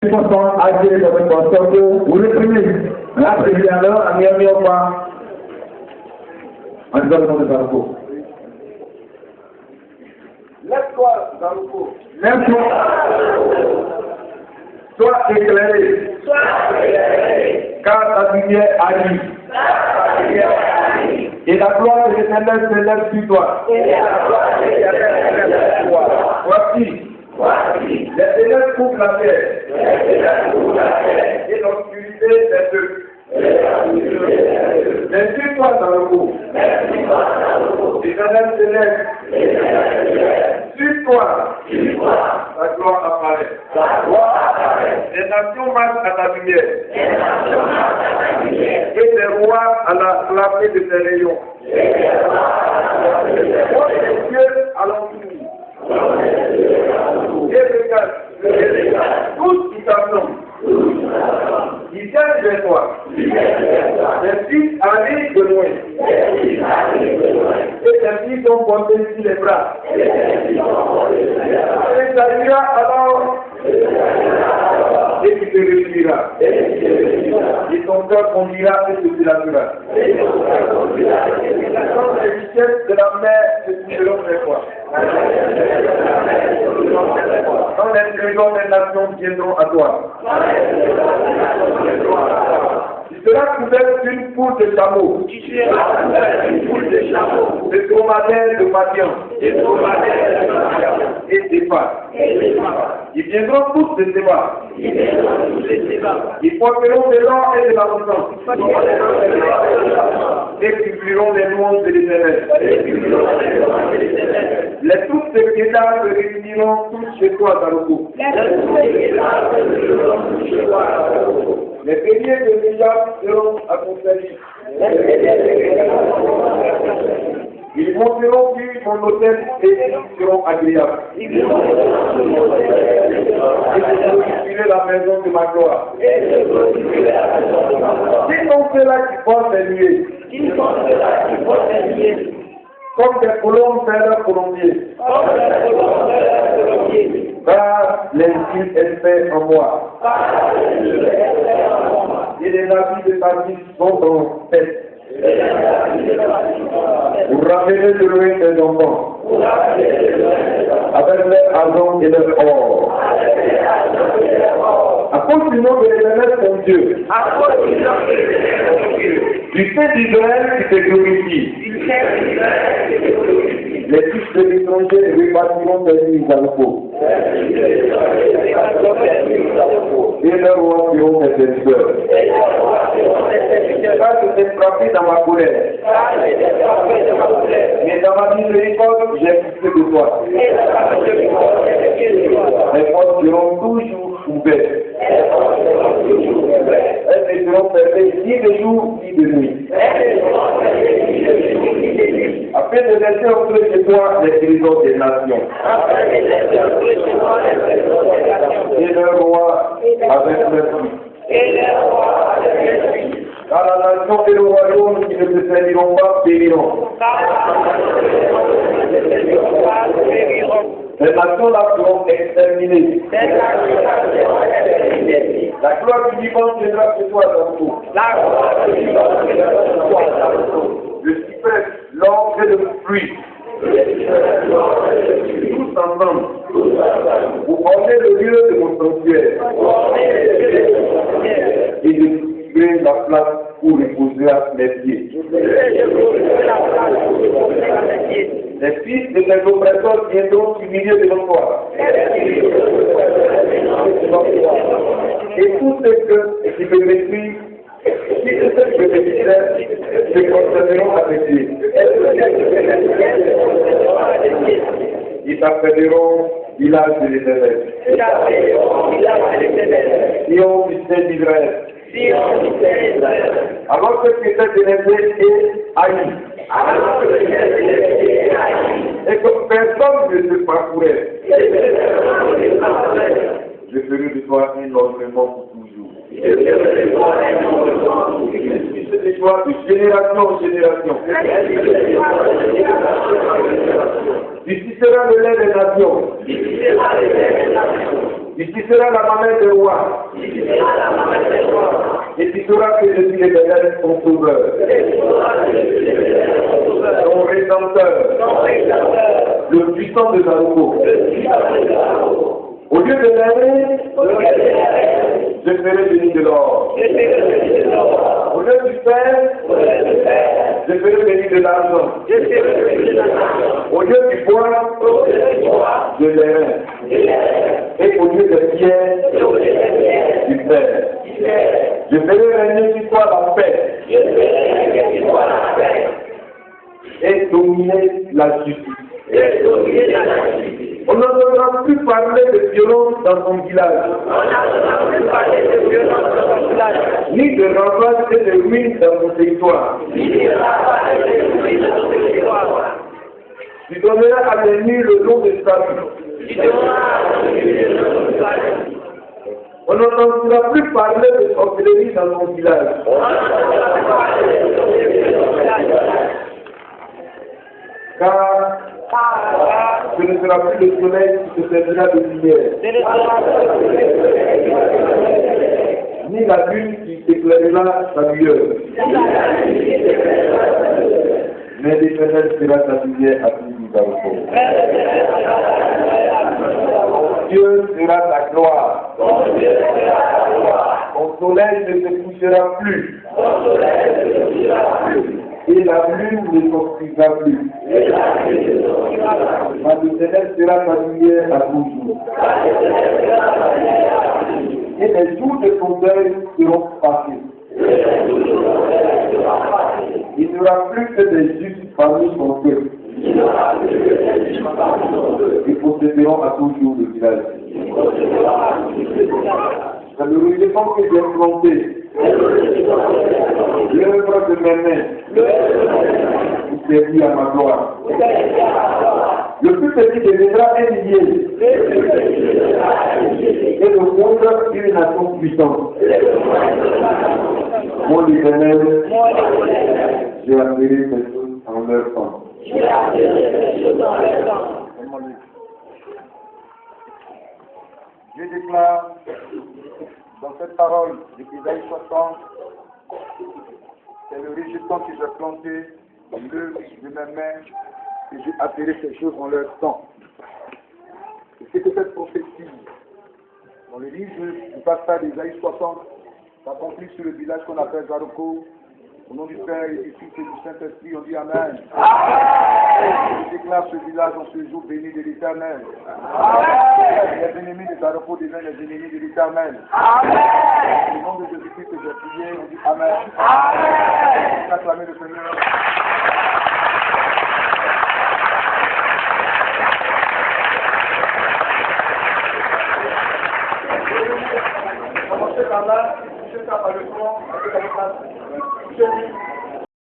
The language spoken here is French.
Pastor Ajay dapat pastor tu udah pergi. Nah, pergi ada ami apa? Anjal mau tahu. Lève-toi, Zarouko. Lève-toi. Sois éclairé. Car ta lumière arrive. Et la gloire de l'Éternel s'élève sur toi. Voici. Les ténèbres couvrent la terre. Et l'obscurité des deux. Mais sur toi, dans le coup. L'Éternel s'élève. Sur toi, la gloire apparaît. Les nations marchent à ta lumière. Et les rois à la clarté de tes rayons. Vois les cieux à l'entour. Et regarde, tous qui t'attendent. Ils viennent vers toi. Les fils arrivent de loin. Et les fils sont portés sur les bras. Et ça ira alors. Et tu te réjouiras. Et ton cœur conduira et te dilatera. Quand les richesses de la mer se trouveront vers toi. Quand les trésors des nations viendront à toi. Tu seras couvert d'une foule de chameaux. De dromadaires de Madian. Et d'Éphah. Ils viendront tous de Séba. Ils porteront de l'or et de l'argent. Et publieront les louanges de l'Éternel. Les troupes de Kédar se réuniront tous chez toi, Zarouko. Les béliers de Mijab seront à ton service. Ils monteront sur mon autel et ils seront agréables. Et je glorifierai la maison de ma gloire. Qui sont ceux-là qui portent les nuées? Comme des colombes vers leur colombier. Car les îles espèrent en moi. Et les navires de Tatis sont en tête. Vous ramènez de loin des enfants. Avec leur argent et leur or. À cause du nom de l'Éternel ton Dieu. Du Saint d'Israël qui te glorifie. Les fils de l'étranger répartiront des nuits dans le pot. Et leurs rois seront des serviteurs. Car je t'ai frappé dans ma colère. Mais dans ma miséricorde, j'ai fixé de toi. Les portes seront toujours ouvertes. Elles ne seront fermées ni de jour ni de nuit. Afin de laisser entrer chez toi les trésors des nations. Et leur roi avec leur fils. Car la nation et le royaume qui ne se serviront pas périront. Les nations là seront exterminées. La gloire du vivant viendra chez toi, Zarouko. Le cyprès, l'orge et le fruit. Tous ensemble. Vous ornez le lieu de mon sanctuaire. Et de trouver la place où reposera mes pieds. Les fils de mes oppresseurs viendront s'humilier devant toi. Et tous ceux qui me méprisent, qui se concerneront avec Dieu. Ils s'appelleront village de l'Éternel. Sion du Saint d'Israël. Alors que tu étais dénégré et haï. Et que personne ne se parcourait. Je ferai de toi énormément pour toujours. Je suis de toi de génération en génération. Tu seras le lait des nations. Et tu seras la mamelle des rois. Et tu sauras que je suis l'Éternel, ton sauveur. Ton rédempteur. Le puissant de Zarouko. Au lieu de l'année, je serai béni de l'or. Au lieu du fer, je serai béni de l'argent. Au lieu du bois, de l'airain. Et au lieu de pierre, du fer. Je ferai régner sur toi la paix. Et dominer la justice. On n'entendra plus parler de violence dans son village. Ni de ravages et de ruines dans son territoire. Tu donneras à l'ennemi le nom de salut. On n'entendra plus parler de sorcellerie dans son village. Car ce ne sera plus le soleil qui te servira de lumière, ni la lune qui t'éclairera sa lueur, mais l'Éternel sera ta lumière à tout Zarouko. Dieu sera ta gloire. Ton soleil ne te couchera plus. Et la lune ne s'obscurcira plus. Ma l'Éternel sera ta lumière à toujours. Et les jours de ton deuil seront passés. Il n'y aura plus que des justes parmi son peuple. Ils posséderont à toujours le village. C'est le régiment que j'ai planté. L'œuvre de mes mains pour servir à ma gloire. Le plus petit deviendra un millier. Et le monde une nation puissante. Mon Éternel, j'ai appelé ces choses en leur temps. Dieu déclare dans cette parole d'Ésaïe 60, c'est le résultat que j'ai planté, l'œuvre de mes mains, et j'ai appelé ces choses en leur temps. Et c'est que cette prophétie, dans le livre du passage d'Ésaïe 60, s'accomplit sur le village qu'on appelle Zarouko. Au nom du Père et du Fils et du Saint-Esprit, on dit Amen. Je déclare ce village en ce jour béni de l'Éternel. Les ennemis de Zarouko deviennent les ennemis de l'Éternel. Au nom de Jésus-Christ que j'ai prié, on dit Amen. On acclame le Seigneur. Commencez par là, touchez ça par le front, avec la face. Touchez-lui.